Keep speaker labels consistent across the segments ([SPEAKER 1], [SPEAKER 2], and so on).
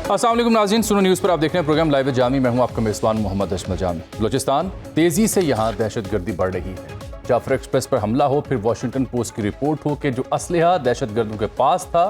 [SPEAKER 1] अस्सलाम वालेकुम नाज़रीन, सुनो न्यूज़ पर आप देख रहे हैं प्रोग्राम लाइव जामी। मैं हूं आपका मेज़बान मोहम्मद अशमल जामी। बलूचिस्तान तेज़ी से यहाँ दहशतगर्दी बढ़ रही है। जाफर एक्सप्रेस पर हमला हो, फिर वाशिंगटन पोस्ट की रिपोर्ट हो कि जो असलहा दहशतगर्दों के पास था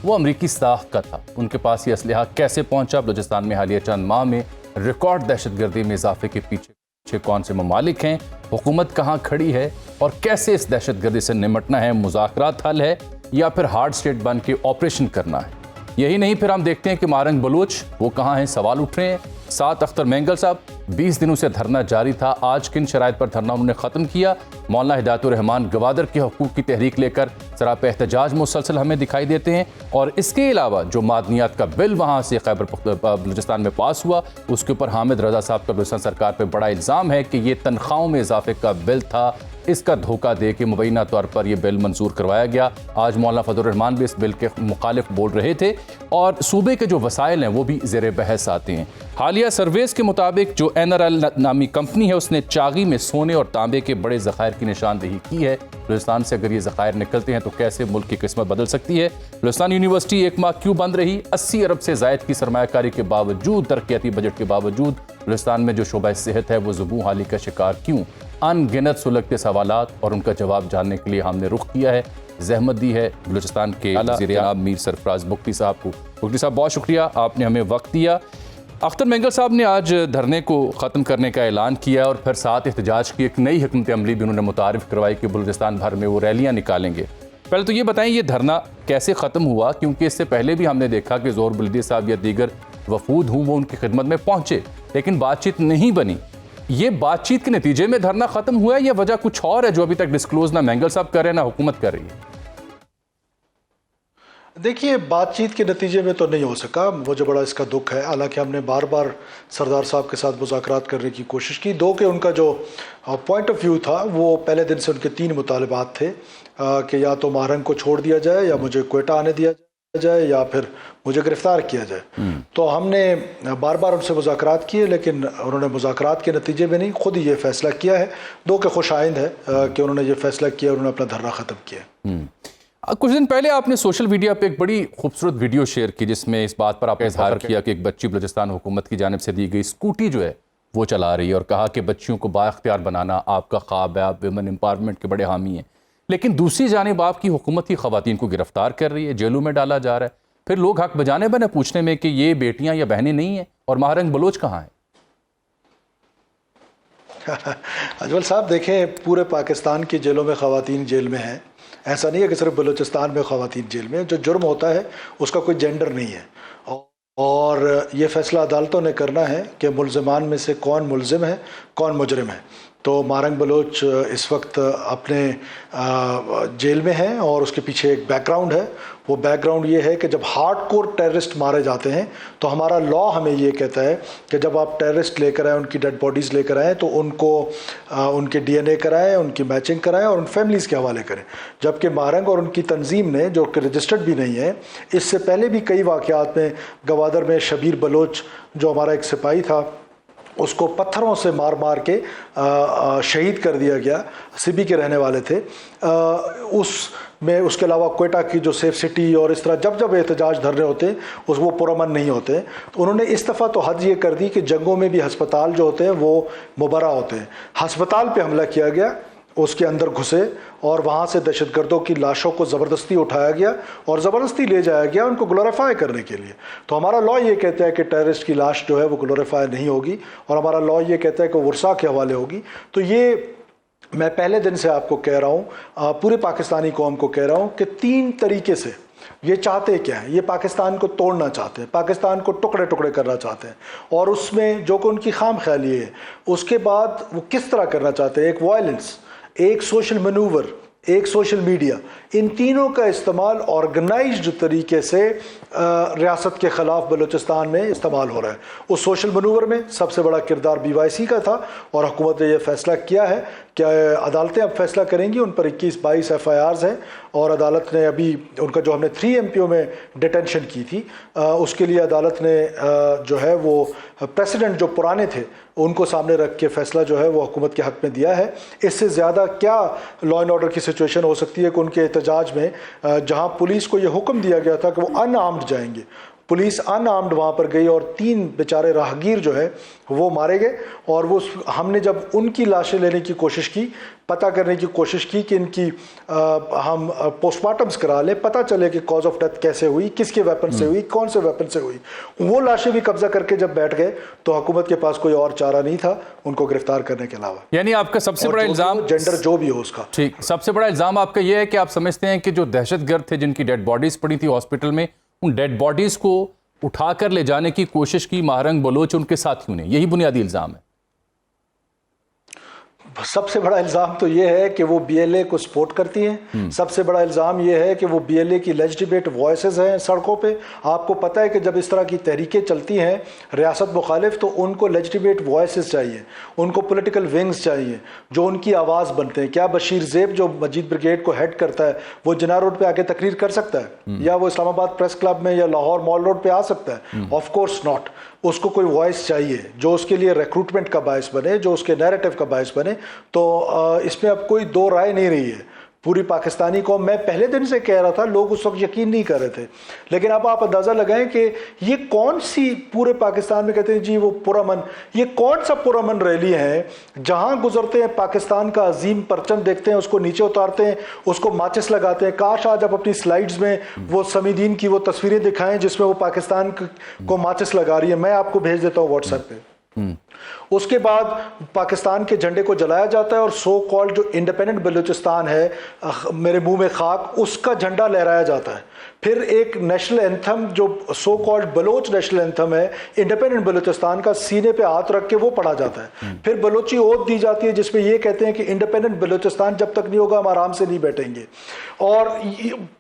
[SPEAKER 1] वो अमरीकी साख का था। उनके पास ये असलहा कैसे पहुंचा? बलूचिस्तान में हालिया चंद माह में रिकॉर्ड दहशतगर्दी में इजाफे के पीछे कौन से ममालिक हैं, हुकूमत कहाँ खड़ी है और कैसे इस दहशतगर्दी से निमटना है? मुज़ाकरात हल है या फिर हार्ड स्टेट बन के ऑपरेशन करना है? यही नहीं, फिर हम देखते हैं कि मारंग बलूच वो कहाँ हैं, सवाल उठ रहे हैं। साथ अख्तर मेंगल साहब, 20 दिनों से धरना जारी था, आज किन शराइत पर धरना उन्होंने ख़त्म किया? मौलाना हिदायतुर रहमान गवादर के हकूक़ की तहरीक लेकर सरापे एहतजाज मुसलसल हमें दिखाई देते हैं। और इसके अलावा जो मादनियात का बिल वहाँ से खैबर बलूचिस्तान में पास हुआ, उसके ऊपर हामिद रजा साहब का बलूचिस्तान सरकार पर बड़ा इल्ज़ाम है कि ये तनख्वाहों में इजाफे का बिल था, इसका धोखा दे के मुबैना तौर पर यह बिल मंजूर करवाया गया। आज मौलाना फजल रहमान भी इस बिल के मुखालिफ बोल रहे थे और सूबे के जो वसाइल हैं वो भी ज़ेर बहस आते हैं। हालिया सर्वेस के मुताबिक जो NRL नामी कंपनी है उसने चागी में सोने और तांबे के बड़े ज़खायर की निशानदेही की है। बलूचिस्तान से अगर ये ज़खायर निकलते हैं तो कैसे मुल्क की किस्मत बदल सकती है? बलूचिस्तान यूनिवर्सिटी एक माह क्यों बंद रही? 80 अरब से ज़ायद की सरमायाकारी के बावजूद, तरक्याती बजट के बावजूद बलूचिस्तान में जो शोबा सेहत है वो ज़ुबू हाली का शिकार क्यों? अनगिनत सुलगते सवालात और उनका जवाब जानने के लिए हमने रुख किया है, ज़हमत दी है बलूचिस्तान के वज़ीर-ए-आज़म मीर सरफराज बुगटी साहब को। बुगटी साहब, बहुत शुक्रिया, आपने हमें वक्त दिया। अख्तर मेंगल साहब ने आज धरने को ख़त्म करने का ऐलान किया और फिर साथ एहतजाज की एक नई हिकमत अमली भी उन्होंने मुतारिफ करवाई कि बलूचिस्तान भर में वो रैलियाँ निकालेंगे। पहले तो ये बताएं, ये धरना कैसे ख़त्म हुआ? क्योंकि इससे पहले भी हमने देखा कि ज़ोहर बल्दी साहब या दीगर वफूद हूँ वो उनकी खिदमत में पहुँचे, लेकिन बातचीत नहीं बनी। ये बातचीत के नतीजे में धरना खत्म हुआ है या वजह कुछ और है जो अभी तक डिस्क्लोज ना मेंगल साहब कर रहे हैं ना हुकूमत कर रही है?
[SPEAKER 2] देखिए, बातचीत के नतीजे में तो नहीं हो सका, मुझे बड़ा इसका दुख है। हालांकि हमने बार बार सरदार साहब के साथ मुज़ाकरात करने की कोशिश की। दो के उनका जो पॉइंट ऑफ व्यू था वो पहले दिन से उनके 3 मुतालबात थे कि या तो मारंग को छोड़ दिया जाए या मुझे क्वेटा आने दिया जाए या फिर मुझे गिरफ्तार किया जाए। तो हमने बार बार उनसे मुज़ाकरात किए, लेकिन उन्होंने मुज़ाकरात के नतीजे में नहीं, खुद ही ये फैसला किया है। दो के खुश आइंद है कि उन्होंने ये फैसला किया, उन्होंने अपना धरना ख़त्म किया।
[SPEAKER 1] कुछ दिन पहले आपने सोशल मीडिया पे एक बड़ी खूबसूरत वीडियो शेयर की जिसमें इस बात पर आपने इजहार किया कि एक बच्ची बलूचिस्तान हुकूमत की जानिब से दी गई स्कूटी जो है वो चला रही है और कहा कि बच्चियों को बाइख्तियार बनाना आपका ख्वाब है, आप वुमेन एम्पावरमेंट के बड़े हामी हैं। लेकिन दूसरी जानिब आपकी हुकूमत ही ख़वातीन को गिरफ्तार कर रही है, जेलों में डाला जा रहा है। फिर लोग हक बजाने बने पूछने में कि ये बेटियां या बहनें नहीं हैं और मारंग बलोच कहाँ है?
[SPEAKER 2] अजमल साहब, देखें, पूरे पाकिस्तान की जेलों में ख़वातीन जेल में हैं। ऐसा नहीं है कि सिर्फ बलूचिस्तान में ख़वातीन जेल में। जो जुर्म होता है उसका कोई जेंडर नहीं है और ये फ़ैसला अदालतों ने करना है कि मुल्ज़िमान में से कौन मुल्ज़िम है, कौन मुजरिम है। तो मारंग बलोच इस वक्त अपने जेल में हैं और उसके पीछे एक बैकग्राउंड है। वो बैकग्राउंड ये है कि जब हार्डकोर टेररिस्ट मारे जाते हैं तो हमारा लॉ हमें ये कहता है कि जब आप टेररिस्ट लेकर आएँ, उनकी डेड बॉडीज़ लेकर आएँ तो उनको उनके DNA कराएँ, उनकी मैचिंग कराएँ और उन फैमिलीज़ के हवाले करें। जबकि मारंग और उनकी तंजीम ने, जो कि रजिस्टर्ड भी नहीं है, इससे पहले भी कई वाक़यात में गवादर में शबीर बलोच जो हमारा एक सिपाही था उसको पत्थरों से मार मार के शहीद कर दिया गया, सिबी के रहने वाले थे। उसके अलावा क्वेटा की जो सेफ सिटी और इस तरह जब जब एहतजाज धरने होते उस वो पुरअमन नहीं होते। तो उन्होंने इस दफ़ा तो हद ये कर दी कि जंगों में भी हस्पताल जो होते हैं वो मुबर्रा होते हैं। हस्पताल पे हमला किया गया, उसके अंदर घुसे और वहाँ से दहशतगर्दों की लाशों को ज़बरदस्ती उठाया गया और ज़बरदस्ती ले जाया गया उनको ग्लोरीफाई करने के लिए। तो हमारा लॉ ये कहता है कि टेररिस्ट की लाश जो है वो ग्लोरीफाई नहीं होगी और हमारा लॉ ये कहता है कि वर्सा के हवाले होगी। तो ये मैं पहले दिन से आपको कह रहा हूँ, पूरे पाकिस्तानी कौम को कह रहा हूँ कि 3 तरीके से ये चाहते क्या है। ये पाकिस्तान को तोड़ना चाहते हैं, पाकिस्तान को टुकड़े टुकड़े करना चाहते हैं और उसमें जो कि उनकी खाम ख्याली है, उसके बाद वो किस तरह करना चाहते हैं। एक वायलेंस, एक सोशल मनूवर, एक सोशल मीडिया, इन तीनों का इस्तेमाल ऑर्गेनाइज्ड तरीके से रियासत के ख़िलाफ़ बलूचिस्तान में इस्तेमाल हो रहा है। उस सोशल मनूवर में सबसे बड़ा किरदार BYC का था और हुकूमत ने यह फ़ैसला किया है कि अदालतें अब फैसला करेंगी। उन पर 21-22 FIRs हैं और अदालत ने अभी उनका जो हमने 3 MPO में डिटेंशन की थी उसके लिए अदालत ने जो है वो प्रेसिडेंट जो पुराने थे उनको सामने रख के फ़ैसला जो है वो हुकूमत के हक़ में दिया है। इससे ज़्यादा क्या लॉ एंड ऑर्डर की सिचुएशन हो सकती है कि उनके एहतजाज में जहाँ पुलिस को ये हुक्म दिया गया था कि वो अनआर्म्ड जाएंगे, पुलिस अनआर्म्ड वहाँ पर गई और 3 बेचारे राहगीर जो है वो मारे गए। और वो हमने जब उनकी लाशें लेने की कोशिश की, पता करने की कोशिश की कि इनकी हम पोस्टमार्टम्स करा लें, पता चले कि कॉज ऑफ डेथ कैसे हुई, किसके वेपन से हुई, कौन से वेपन से हुई, वो लाशें भी कब्जा करके जब बैठ गए तो हुकूमत के पास कोई और चारा नहीं था उनको गिरफ्तार करने के अलावा।
[SPEAKER 1] यानी आपका सबसे बड़ा इल्जाम,
[SPEAKER 2] जेंडर जो भी हो उसका,
[SPEAKER 1] ठीक, सबसे बड़ा इल्जाम आपका यह है कि आप समझते हैं कि जो दहशतगर्द थे जिनकी डेड बॉडीज पड़ी थी हॉस्पिटल में, उन डेड बॉडीज को उठाकर ले जाने की कोशिश की महारंग बलोच उनके साथियों ने, यही बुनियादी इल्जाम है?
[SPEAKER 2] सबसे बड़ा इल्ज़ाम तो ये है कि वो बीएलए को सपोर्ट करती हैं। सबसे बड़ा इल्ज़ाम ये है कि वो बीएलए की लेजिटिमेट वॉइसेस हैं सड़कों पे। आपको पता है कि जब इस तरह की तहरीकें चलती हैं रियासत मुखालिफ, तो उनको लेजिटिमेट वॉइसेस चाहिए, उनको पॉलिटिकल विंग्स चाहिए जो उनकी आवाज़ बनते हैं। क्या बशीर ज़ेब जो मजीद ब्रिगेड को हेड करता है वो जिना रोड पर आके तकरीर कर सकता है, या वो इस्लामाबाद प्रेस क्लब में या लाहौर मॉल रोड पर आ सकता है? Of course not. उसको कोई वॉइस चाहिए जो उसके लिए रिक्रूटमेंट का बायस बने, जो उसके नैरेटिव का बायस बने। तो इसमें अब कोई दो राय नहीं रही है। पूरी पाकिस्तानी कौम, मैं पहले दिन से कह रहा था, लोग उस वक्त यकीन नहीं कर रहे थे, लेकिन अब आप अंदाज़ा लगाएं कि ये कौन सी, पूरे पाकिस्तान में कहते हैं जी वो पुरअमन, ये कौन सा पुरअमन रैली है जहां गुजरते हैं पाकिस्तान का अजीम परचम देखते हैं, उसको नीचे उतारते हैं, उसको माचिस लगाते हैं। काश आज आप अपनी स्लाइड्स में वो समीदीन की वो तस्वीरें दिखाएं जिसमें वो पाकिस्तान को माचिस लगा रही है। मैं आपको भेज देता हूँ व्हाट्सएप पे। उसके बाद पाकिस्तान के झंडे को जलाया जाता है और सो कॉल्ड जो इंडिपेंडेंट बलूचिस्तान है, मेरे मुंह में खाक, उसका झंडा लहराया जाता है। फिर एक नेशनल एंथम जो so called Baloch national anthem है इंडिपेंडेंट बलूचिस्तान का, सीने पे हाथ रख के वो पढ़ा जाता है। फिर बलोची ओथ दी जाती है जिसमें ये कहते हैं कि इंडिपेंडेंट बलूचिस्तान जब तक नहीं होगा हम आराम से नहीं बैठेंगे। और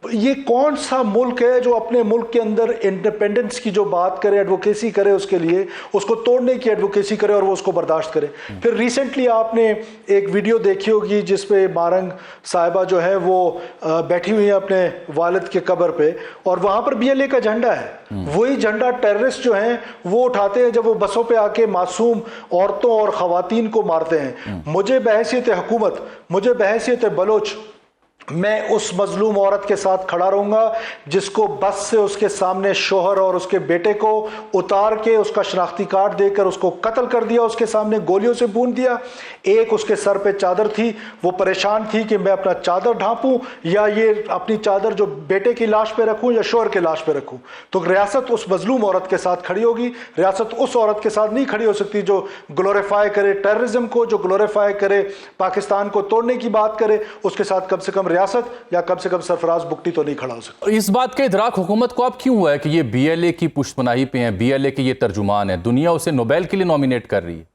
[SPEAKER 2] ये कौन सा मुल्क है जो अपने मुल्क के अंदर इंडिपेंडेंस की जो बात करे, एडवोकेसी करे उसके लिए, उसको तोड़ने की एडवोकेसी करे और वो उसको बर्दाश्त करे? फिर रिसेंटली आपने एक वीडियो देखी होगी जिसपे मारंग साहिबा जो है वो बैठी हुई है अपने वालिद के कब्र पे और वहां पर बीएलए का झंडा है। वही झंडा टेररिस्ट जो हैं वो उठाते हैं जब वो बसों पे आके मासूम औरतों और खवातीन को मारते हैं। मुझे बहैसियत हुकूमत, मुझे बहैसियत बलोच, मैं उस मजलूम औरत के साथ खड़ा रहूंगा जिसको बस से उसके सामने शोहर और उसके बेटे को उतार के उसका शनाख्ती कार्ड देकर उसको कत्ल कर दिया, उसके सामने गोलियों से भून दिया। एक उसके सर पे चादर थी, वो परेशान थी कि मैं अपना चादर ढांपूं या ये अपनी चादर जो बेटे की लाश पे रखूं या शोहर के लाश पे रखूं। तो रियासत उस मजलूम औरत के साथ खड़ी होगी। रियासत उस औरत के साथ नहीं खड़ी हो सकती जो ग्लोरीफाई करे टेररिज्म को, जो ग्लोरीफाई करे पाकिस्तान को तोड़ने की बात करे। उसके साथ कम से कम रियासत या कम से कम सरफराज बुगटी तो नहीं खड़ा हो सकता।
[SPEAKER 1] इस बात का इदराक हुकूमत को अब क्यों हुआ है कि ये बीएलए की पुश्तपनाही पे हैं, बीएलए के ये तर्जुमान है, दुनिया उसे नोबेल के लिए नॉमिनेट कर रही है?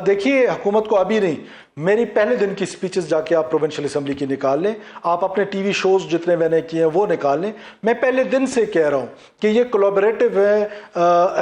[SPEAKER 2] देखिए, हुकूमत को अभी नहीं, मेरी पहले दिन की स्पीचेस जाके आप प्रोविंशियल असेंबली की निकाल लें, आप अपने टीवी शोज जितने मैंने किए हैं वो निकाल लें। मैं पहले दिन से कह रहा हूं कि ये कोलैबोरेटिव है,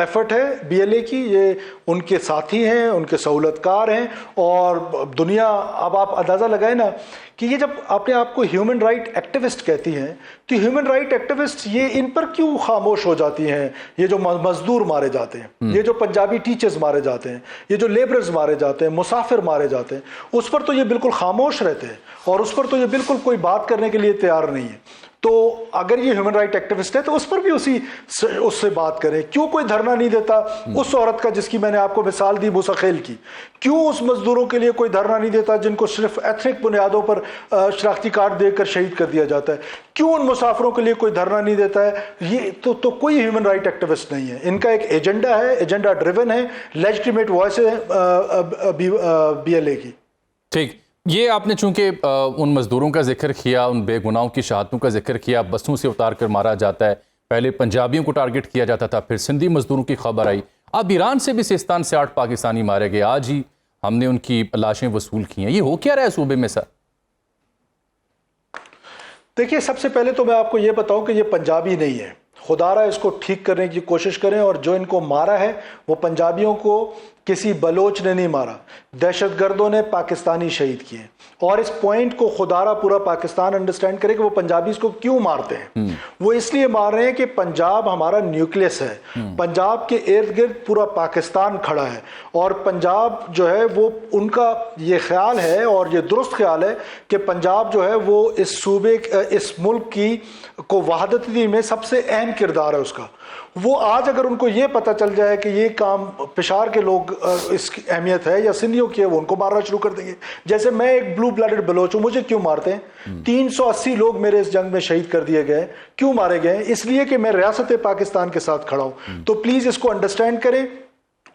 [SPEAKER 2] एफर्ट है बीएलए की, ये उनके साथी हैं, उनके सहूलतकार हैं और दुनिया, अब आप अंदाज़ा लगाए ना कि ये जब अपने आप को ह्यूमन राइट एक्टिविस्ट कहती हैं तो ह्यूमन राइट एक्टिविस्ट ये इन पर क्यों खामोश हो जाती हैं? ये जो मजदूर मारे जाते हैं, ये जो पंजाबी टीचर्स मारे जाते हैं, ये जो लेबरर्स मारे जाते हैं, मुसाफिर मारे जाते हैं, उस पर तो ये बिल्कुल खामोश रहते हैं और उस पर तो ये बिल्कुल कोई बात करने के लिए तैयार नहीं है। तो अगर ये ह्यूमन राइट एक्टिविस्ट है तो उस पर भी उससे बात करें। क्यों कोई धरना नहीं देता उस औरत का जिसकी मैंने आपको मिसाल दी, मुसाखेल की? क्यों उस मजदूरों के लिए कोई धरना नहीं देता जिनको सिर्फ एथनिक बुनियादों पर शनाख्ती कार्ड देकर शहीद कर दिया जाता है? क्यों उन मुसाफिरों के लिए कोई धरना नहीं देता है? ये तो कोई ह्यूमन राइट एक्टिविस्ट नहीं है। इनका एक एजेंडा है, एजेंडा ड्रिवन है, लेजिटिमेट वॉइस है बीएलए की।
[SPEAKER 1] ठीक, ये आपने चूंकि उन मजदूरों का जिक्र किया, उन बेगुनाहों की शहादतों का जिक्र किया, बसों से उतार कर मारा जाता है, पहले पंजाबियों को टारगेट किया जाता था, फिर सिंधी मजदूरों की खबर आई, अब ईरान से भी सिस्तान से 8 पाकिस्तानी मारे गए, आज ही हमने उनकी लाशें वसूल की हैं। ये हो क्या रहा है सूबे में सर?
[SPEAKER 2] देखिए, सबसे पहले तो मैं आपको ये बताऊं कि ये पंजाबी नहीं है। खुदारा इसको ठीक करने की कोशिश करें और जो इनको मारा है वो पंजाबियों को किसी बलोच ने नहीं मारा, दहशतगर्दों ने पाकिस्तानी शहीद किए। और इस पॉइंट को खुदारा पूरा पाकिस्तान अंडरस्टैंड करे कि वो पंजाबीज को क्यों मारते हैं। वो इसलिए मार रहे हैं कि पंजाब हमारा न्यूक्लियस है, पंजाब के इर्द गिर्द पूरा पाकिस्तान खड़ा है, और पंजाब जो है वो उनका ये ख्याल है और ये दुरुस्त ख्याल है कि पंजाब जो है वो इस सूबे इस मुल्क की को वहादत में सबसे अहम किरदार है उसका। वो आज अगर उनको ये पता चल जाए कि ये काम पेशावर के लोग इसकी अहमियत है या सिंधियों की है, वो उनको मारना शुरू कर देंगे। जैसे मैं एक ब्लू ब्लडेड बलोच हूं, मुझे क्यों मारते हैं? 380 लोग मेरे इस जंग में शहीद कर दिए गए। क्यों मारे गए? इसलिए कि मैं रियासत पाकिस्तान के साथ खड़ा हूं। तो प्लीज इसको अंडरस्टैंड करें।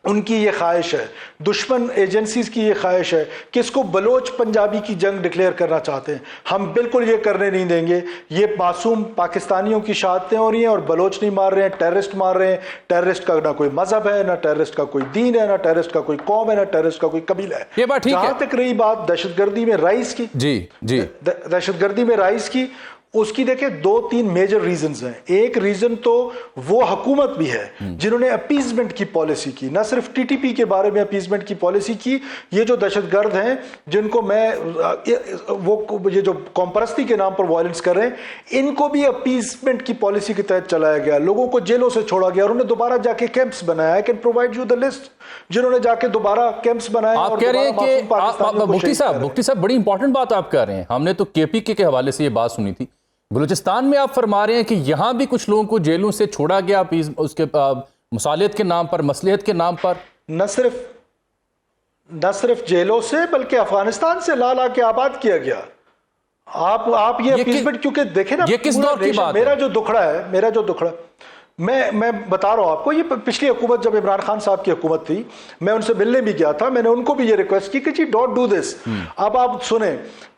[SPEAKER 2] उनकी ये ख्वाहिश है, दुश्मन एजेंसीज की ये ख्वाहिश है कि इसको बलोच पंजाबी की जंग डिक्लेयर करना चाहते हैं। हम बिल्कुल ये करने नहीं देंगे। ये मासूम पाकिस्तानियों की शहादतें हो रही हैं और बलोच नहीं मार रहे हैं, टेररिस्ट मार रहे हैं। टेररिस्ट का ना कोई मजहब है, ना टेररिस्ट का कोई दीन है, ना टेररिस्ट का कोई कौम है, ना टेररिस्ट का कोई कबीला है।
[SPEAKER 1] ये बात ठीक है।
[SPEAKER 2] जहां तक रही बात दहशतगर्दी में राइज की, दहशतगर्दी में राइज की, उसकी देखिए 2-3 मेजर रीजंस हैं। एक रीजन तो वो हुकूमत भी है जिन्होंने अपीजमेंट की पॉलिसी की, ना सिर्फ टीटीपी के बारे में अपीजमेंट की पॉलिसी की। ये जो दहशतगर्द हैं जिनको वो ये जो कौमपरस्ती के नाम पर वायलेंस कर रहे हैं, इनको भी अपीजमेंट की पॉलिसी के तहत चलाया गया। लोगों को जेलों से छोड़ा गया और उन्होंने दोबारा जाके कैंप्स बनाया। I can provide you the list जिन्होंने जाके दोबारा कैंप्स बनाए।
[SPEAKER 1] आप कह रहे हैं कि मुफ्ती साहब बड़ी इंपॉर्टेंट बात आप कह रहे हैं। हमने तो केपीके के हवाले से ये बात सुनी थी, बलूचिस्तान में आप फरमा रहे हैं कि यहां भी कुछ लोगों को जेलों से छोड़ा गया उसके मुसालियत के नाम पर, मसलियत के नाम पर।
[SPEAKER 2] न सिर्फ जेलों से बल्कि अफगानिस्तान से ला के आबाद किया गया। आप ये अपीजमेंट, क्योंकि देखें ना,
[SPEAKER 1] ये किस दौर की बात है?
[SPEAKER 2] मेरा जो दुखड़ा मैं बता रहा हूं आपको, ये पिछली हुकूमत जब इमरान खान साहब की हुकूमत थी, मैं उनसे मिलने भी गया था। मैंने उनको भी ये रिक्वेस्ट की कि जी डोंट डू दिस। अब आप सुने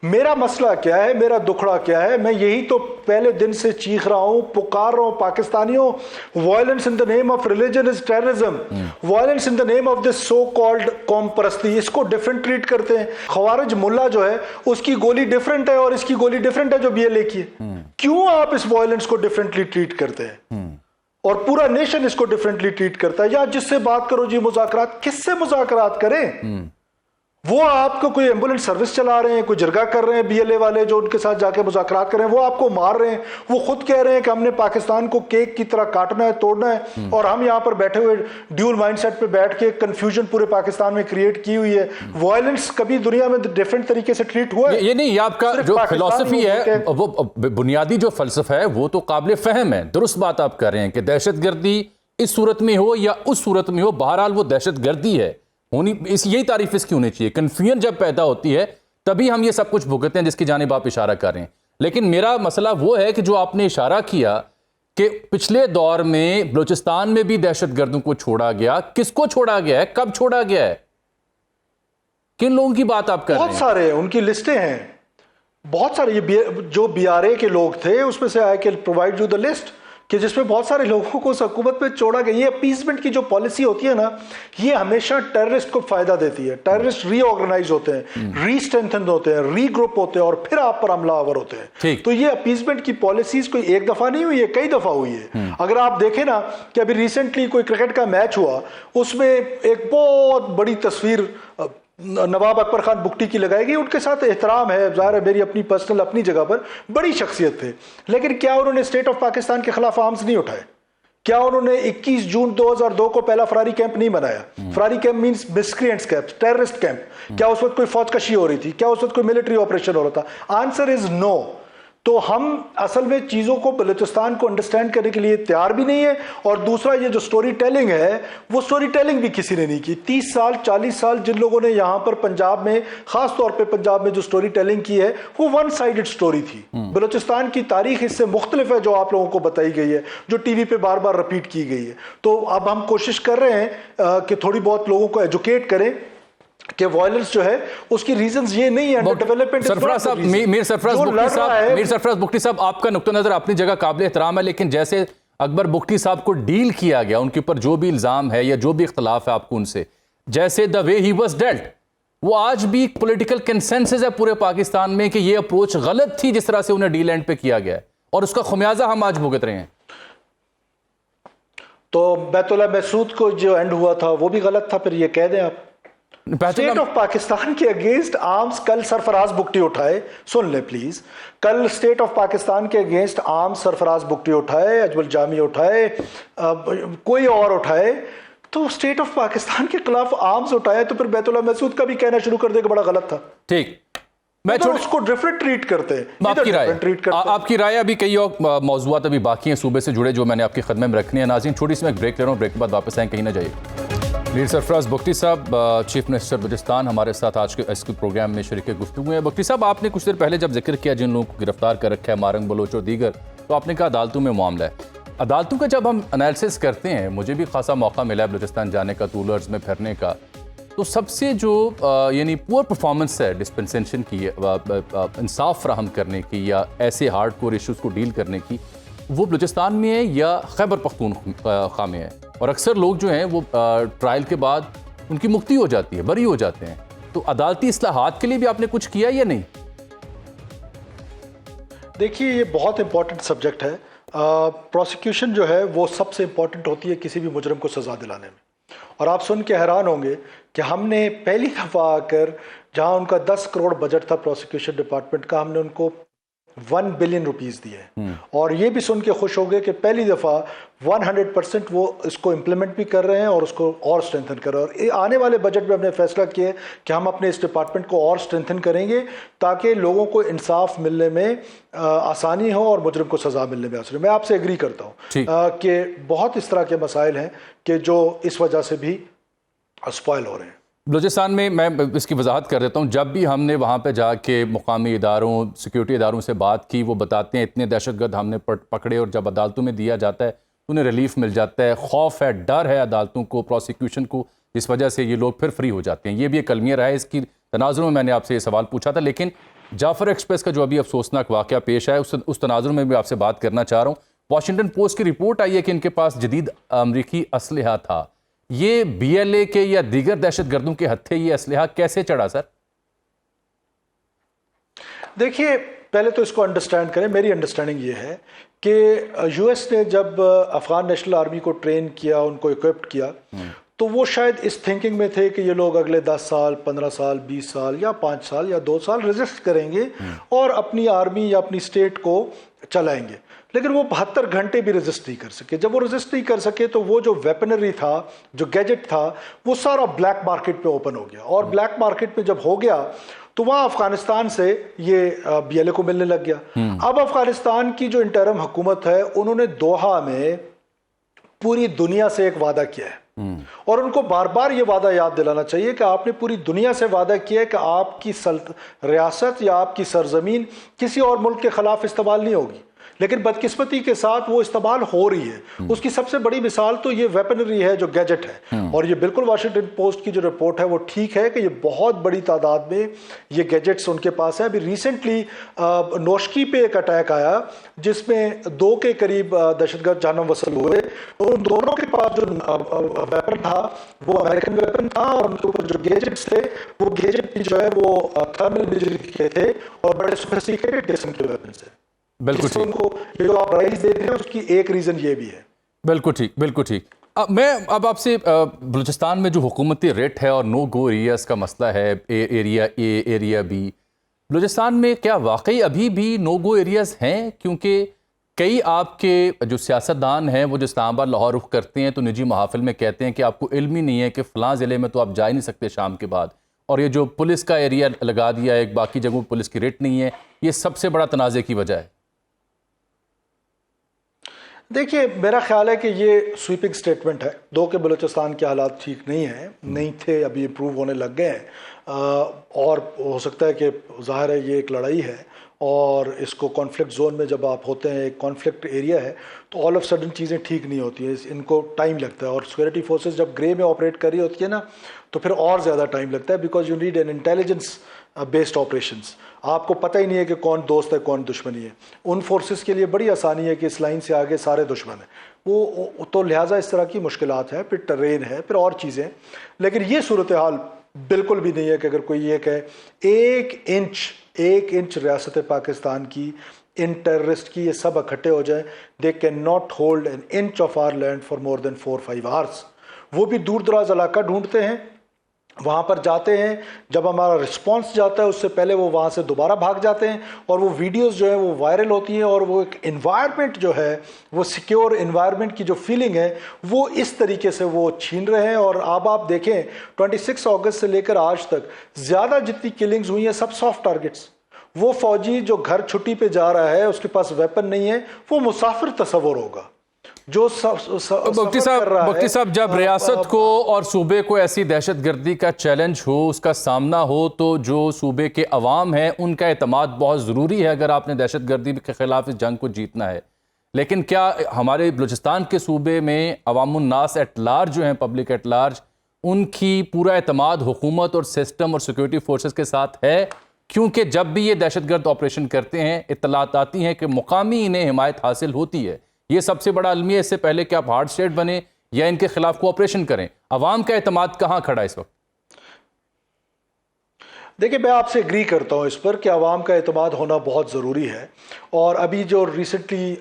[SPEAKER 2] मेरा मसला क्या है, मेरा दुखड़ा क्या है। मैं यही तो पहले दिन से चीख रहा हूं, पुकार रहा हूं, पाकिस्तानियों, violence in the name of religion is terrorism. Violence in the name of this so called कौम परस्ती, इसको डिफरेंट ट्रीट करते हैं। खवारिज मुल्ला जो है उसकी गोली डिफरेंट है और इसकी गोली डिफरेंट है जो बीएलए की है। क्यों आप इस वायलेंस को डिफरेंटली ट्रीट करते हैं और पूरा नेशन इसको डिफरेंटली ट्रीट करता है? या जिससे बात करो जी मुज़ाकरात, किससे मुज़ाकरात करें? वो आपको कोई एम्बुलेंस सर्विस चला रहे हैं, कोई जरगा कर रहे हैं बीएलए वाले जो उनके साथ जाके मुज़ाकरात कर रहे हैं, वो आपको मार रहे हैं। वो खुद कह रहे हैं कि हमने पाकिस्तान को केक की तरह काटना है, तोड़ना है, और हम यहां पर बैठे हुए ड्यूल माइंडसेट पे बैठ के कंफ्यूजन पूरे पाकिस्तान में क्रिएट की हुई है। वायलेंस कभी दुनिया में डिफरेंट तरीके से ट्रीट हुआ है?
[SPEAKER 1] ये नहीं, आपका जो फिलॉसफी है, वो बुनियादी जो फलसफा है वो तो काबिल फहम है। दुरुस्त बात आप कर रहे हैं कि दहशतगर्दी इस सूरत में हो या उस सूरत में हो, बहरहाल वो दहशतगर्दी है होनी, यही तारीफ इसकी होनी चाहिए। कन्फ्यूजन जब पैदा होती है तभी हम ये सब कुछ भुगतते हैं जिसकी जानिब आप इशारा कर रहे हैं। लेकिन मेरा मसला वो है कि जो आपने इशारा किया कि पिछले दौर में बलूचिस्तान में भी दहशतगर्दों को छोड़ा गया, किसको छोड़ा गया है, कब छोड़ा गया है, किन लोगों की बात आप कर रहे हैं?
[SPEAKER 2] बहुत सारे उनकी लिस्टें हैं, बहुत सारे। ये जो बीआरए के लोग थे उसमें से I can provide you the list कि जिसमें बहुत सारे लोगों को उस हुकूमत पे छोड़ा गया। ये अपीजमेंट की जो पॉलिसी होती है ना, ये हमेशा टेररिस्ट को फायदा देती है। टेररिस्ट रीऑर्गेनाइज होते हैं, रीस्ट्रेंथन होते हैं, रीग्रुप होते हैं और फिर आप पर हमलावर होते हैं। तो ये अपीजमेंट की पॉलिसीज कोई एक दफा नहीं हुई है, कई दफा हुई है। अगर आप देखें ना कि अभी रिसेंटली कोई क्रिकेट का मैच हुआ, उसमें एक बहुत बड़ी तस्वीर नवाब अकबर खान बुगटी की लगाई गई। उनके साथ एहतराम है, ज़ाहिर है, मेरी अपनी पर्सनल अपनी जगह पर बड़ी शख्सियत थे, लेकिन क्या उन्होंने स्टेट ऑफ पाकिस्तान के खिलाफ आर्म्स नहीं उठाए? क्या उन्होंने 21 जून 2002 को पहला फरारी कैंप नहीं बनाया? फरारी camp means miscreants camp, terrorist camp. क्या उस वक्त कोई फौजकशी हो रही थी? क्या उस वक्त कोई मिलिट्री ऑपरेशन हो रहा था? Answer is no. तो हम असल में चीज़ों को, बलूचिस्तान को अंडरस्टैंड करने के लिए तैयार भी नहीं है। और दूसरा, ये जो स्टोरी टेलिंग है, वो स्टोरी टेलिंग भी किसी ने नहीं की। 30 साल 40 साल जिन लोगों ने यहाँ पर पंजाब में, खास तौर पे पंजाब में जो स्टोरी टेलिंग की है, वो वन साइडेड स्टोरी थी। बलूचिस्तान की तारीख इससे मुख्तलिफ है जो आप लोगों को बताई गई है, जो टीवी पे बार बार रिपीट की गई है। तो अब हम कोशिश कर रहे हैं कि थोड़ी बहुत लोगों को एजुकेट करें कि वायलेंस जो है उसकी रीजंस ये नहीं है, डेवलपमेंट।
[SPEAKER 1] सरफराज साहब, मीर सरफराज बुगटी साहब, आपका नुक्ता नजर अपनी जगह काबिल एहतराम है, लेकिन जैसे अकबर बुगटी साहब को डील किया गया, उनके ऊपर जो भी इल्जाम है या जो भी इख्तलाफ है आपको उनसे, जैसे the way he was dealt, वो आज भी पॉलिटिकल कंसेंसस है पूरे पाकिस्तान में कि ये अप्रोच गलत थी जिस तरह से उन्हें डील एंड पे किया गया है, और उसका खुमियाजा हम आज भुगत रहे हैं।
[SPEAKER 2] तो बैतुल्ला महसूद को जो एंड हुआ था वो भी गलत था, फिर ये कह दें आप। स्टेट ऑफ पाकिस्तान के अगेंस्ट आर्म्स कल सरफराज बुगटी उठाए, सुन ले प्लीज, कल स्टेट ऑफ पाकिस्तान के अगेंस्ट आर्म्स सरफराज बुगटी उठाए, अजमल जामी उठाए, कोई और उठाए, तो स्टेट ऑफ पाकिस्तान के खिलाफ आर्म्स उठाए तो फिर बैतुल्ला महसूद का भी कहना शुरू कर दे कि बड़ा गलत था।
[SPEAKER 1] ठीक, मैं
[SPEAKER 2] तो उसको डिफरेंट ट्रीट करते हैं।
[SPEAKER 1] आपकी राय अभी कई और मौजूद अभी बाकी हैं सूबे से जुड़े जो मैंने आपकी खदमे में रखनी है। नाज़रीन छोटी सी मैं एक ब्रेक ले रहा हूँ, ब्रेक के बाद वापस आएँ, कहीं ना जाइए। मीर सरफराज बुगटी साहब, चीफ मिनिस्टर बलूचिस्तान, हमारे साथ आज के इस प्रोग्राम में शरीक गुफ्तगू है। बुगटी साहब, आपने कुछ देर पहले जब जिक्र किया जिन लोगों को गिरफ्तार कर रखा है, मारंग बलोच और दीगर, तो आपने कहा अदालतों में मामला है। अदालतों का जब हम एनालिसिस करते हैं, मुझे भी खासा मौका मिला है बलूचिस्तान जाने का, टूलर्स में फिरने का, तो सबसे जो यानी पुअर परफॉर्मेंस है डिस्पेंसेशन की, इंसाफ फ्राहम करने की या ऐसे हार्ड कोर इशूज़ को डील करने की, वो बलूचिस्तान में है या खैबर पख्तूनख्वा में है। और अक्सर लोग जो हैं वो ट्रायल के बाद उनकी मुक्ति हो जाती है, बरी हो जाते हैं। तो अदालती इस्लाहात के लिए भी आपने कुछ किया या नहीं?
[SPEAKER 2] देखिए, ये बहुत इंपॉर्टेंट सब्जेक्ट है। प्रोसिक्यूशन जो है वो सबसे इंपॉर्टेंट होती है किसी भी मुजरम को सज़ा दिलाने में। और आप सुन के हैरान होंगे कि हमने पहली दफ़ा आकर, जहां उनका 10 करोड़ बजट था प्रोसिक्यूशन डिपार्टमेंट का, हमने उनको 1 बिलियन रुपीस दिए। और ये भी सुन के खुश हो गए कि पहली दफ़ा 100% वो इसको इम्प्लीमेंट भी कर रहे हैं और उसको और स्ट्रेंथन कर रहे हैं। और आने वाले बजट में हमने फैसला किया कि हम अपने इस डिपार्टमेंट को और स्ट्रेंथन करेंगे ताकि लोगों को इंसाफ मिलने में आसानी हो और मुजरिम को सज़ा मिलने में आसानी। मैं आपसे एग्री करता हूँ कि बहुत इस तरह के मसाइल हैं कि जो इस वजह से भी स्पॉइल हो रहे हैं।
[SPEAKER 1] बलूचिस्तान में मैं इसकी वजाहत कर देता हूँ, जब भी हमने वहाँ पे जाके मुकामी इदारों, सिक्योरिटी इदारों से बात की, वो बताते हैं इतने दहशतगर्द हमने पकड़े, और जब अदालतों में दिया जाता है उन्हें रिलीफ मिल जाता है। खौफ है, डर है अदालतों को, प्रोसिक्यूशन को, जिस वजह से ये लोग फिर फ्री हो जाते हैं। ये भी एक अलमिया रहा है। इसकी तनाजुर में मैंने आपसे ये सवाल पूछा था, लेकिन जाफर एक्सप्रेस का जो अभी अफसोसनाक वाक़या पेश आया उस तनाजुर में भी आपसे बात करना चाह रहा हूँ। वाशिंगटन पोस्ट की रिपोर्ट आई है कि इनके पास जदीद अमरीकी असलहा था। ये BLA के या दीगर दहशतगर्दों के हत्थे ये असलहा कैसे चढ़ा सर?
[SPEAKER 2] देखिए, पहले तो इसको अंडरस्टैंड करें। मेरी अंडरस्टैंडिंग ये है कि US ने जब अफगान नेशनल आर्मी को ट्रेन किया, उनको इक्विप्ड किया, तो वो शायद इस थिंकिंग में थे कि ये लोग अगले 10 साल, 15 साल, 20 साल या 5 साल या 2 साल रेजिस्ट करेंगे और अपनी आर्मी या अपनी स्टेट को चलाएंगे। लेकिन वो 72 घंटे भी रेजिस्ट नहीं कर सके। जब वो रेजिस्ट नहीं कर सके तो वो जो वेपनरी था, जो गैजेट था, वो सारा ब्लैक मार्केट पे ओपन हो गया। और ब्लैक मार्केट में जब हो गया तो वहाँ अफगानिस्तान से ये BLA को मिलने लग गया। अब अफगानिस्तान की जो इंटरिम हुकूमत है, उन्होंने दोहा में पूरी दुनिया से एक वादा किया है, और उनको बार बार ये वादा याद दिलाना चाहिए कि आपने पूरी दुनिया से वादा किया है कि आपकी रियासत या आपकी सरजमीन किसी और मुल्क के खिलाफ इस्तेमाल नहीं होगी। लेकिन बदकिस्मती के साथ वो इस्तेमाल हो रही है। उसकी सबसे बड़ी मिसाल तो ये वेपनरी है, जो गैजेट है। और ये बिल्कुल वाशिंगटन पोस्ट की जो रिपोर्ट है वो ठीक है कि ये बहुत बड़ी तादाद में ये गैजेट्स उनके पास है। अभी रिसेंटली नोशकी पे एक अटैक आया जिसमें 2 के करीब दहशतगर्द जानम वसल हुए। उन दोनों के पास जो वेपन था वो अमेरिकन वेपन था, और उनके ऊपर जो गैजेट्स थे वो गैजेट जो है वो थर्मल बिजली के थे और बड़े सोफिस्टिकेटेड किस्म के वेपन थे।
[SPEAKER 1] बिल्कुल ठीक।
[SPEAKER 2] उनको ये जो आप प्राइस देते हैं उसकी एक रीजन ये भी है।
[SPEAKER 1] बिल्कुल ठीक, बिल्कुल ठीक। मैं अब आपसे बलूचिस्तान में जो हुकूमती रेट है और नो गो एरियाज का मसला है, area A, area B, Balochistan में क्या वाकई अभी भी नो गो एरियाज हैं? क्योंकि कई आपके जो सियासतदान हैं वो जो इस्लामाबाद लाहौर रुख करते हैं तो निजी महाफिल में कहते हैं कि आपको इल्म ही नहीं है कि फ़लाँ ज़िले में तो आप जा ही नहीं सकते शाम के बाद, और ये जो पुलिस का एरिया लगा दिया है, बाकी जगहों पुलिस की रेट नहीं है, ये सबसे बड़ा तनाज़े की वजह है।
[SPEAKER 2] देखिए, मेरा ख्याल है कि ये स्वीपिंग स्टेटमेंट है। दो के बलूचिस्तान के हालात ठीक नहीं हैं, नहीं थे, अभी इम्प्रूव होने लग गए हैं। और हो सकता है कि ज़ाहिर है ये एक लड़ाई है, और इसको कॉन्फ्लिक्ट जोन में जब आप होते हैं, एक कॉन्फ्लिक्ट एरिया है, तो ऑल ऑफ सडन चीज़ें ठीक नहीं होती हैं, इनको टाइम लगता है। और सिक्योरिटी फोर्सेस जब ग्रे में ऑपरेट कर रही होती है ना, तो फिर और ज़्यादा टाइम लगता है, because you need an intelligence based operations. आपको पता ही नहीं है कि कौन दोस्त है कौन दुश्मनी है। उन फोर्सेस के लिए बड़ी आसानी है कि इस लाइन से आगे सारे दुश्मन हैं, वो तो लिहाजा इस तरह की मुश्किलात हैं, फिर टरेन है, फिर और चीज़ें। लेकिन ये सूरत हाल बिल्कुल भी नहीं है कि अगर कोई ये कहे 1 इंच रियासत पाकिस्तान की इन टेररिस्ट की, ये सब इकट्ठे हो जाएं, they can not hold an inch of our land for more than 4-5 hours. वो भी दूर दराज इलाका ढूंढते हैं, वहाँ पर जाते हैं, जब हमारा रिस्पांस जाता है उससे पहले वो वहाँ से दोबारा भाग जाते हैं, और वो वीडियोस जो है वो वायरल होती हैं, और वो एक एनवायरनमेंट जो है वो सिक्योर एनवायरनमेंट की जो फीलिंग है वो इस तरीके से वो छीन रहे हैं। और अब आप देखें 26 अगस्त से लेकर आज तक ज़्यादा जितनी किलिंग्स हुई हैं सब सॉफ्ट टारगेट्स। वो फौजी जो घर छुट्टी पे जा रहा है, उसके पास वेपन नहीं है, वो मुसाफिर तस्वर होगा जो
[SPEAKER 1] मुफ्ती साहब जब रियासत को और सूबे को ऐसी दहशतगर्दी का चैलेंज हो, उसका सामना हो, तो जो सूबे के अवाम है उनका एतमाद बहुत ज़रूरी है अगर आपने दहशतगर्दी के ख़िलाफ़ इस जंग को जीतना है। लेकिन क्या हमारे बलूचिस्तान के सूबे में अवामुन्नास एट लार्ज जो हैं, पब्लिक एट लार्ज, उनकी पूरा एतमाद हुकूमत और सिस्टम और सिक्योरिटी फोर्सेस के साथ है? क्योंकि जब भी ये दहशतगर्द ऑपरेशन करते हैं इत्तलात आती हैं कि मुकामी इन्हें हिमायत हासिल होती है। ये सबसे बड़ा अलमी है, इससे पहले कि आप हार्ड स्टेट बने या इनके खिलाफ कोऑपरेशन करें, अवाम का एतमाद कहाँ खड़ा है इस वक्त?
[SPEAKER 2] देखिए, मैं आपसे एग्री करता हूँ इस पर कि अवाम का एतमाद होना बहुत ज़रूरी है। और अभी जो रिसेंटली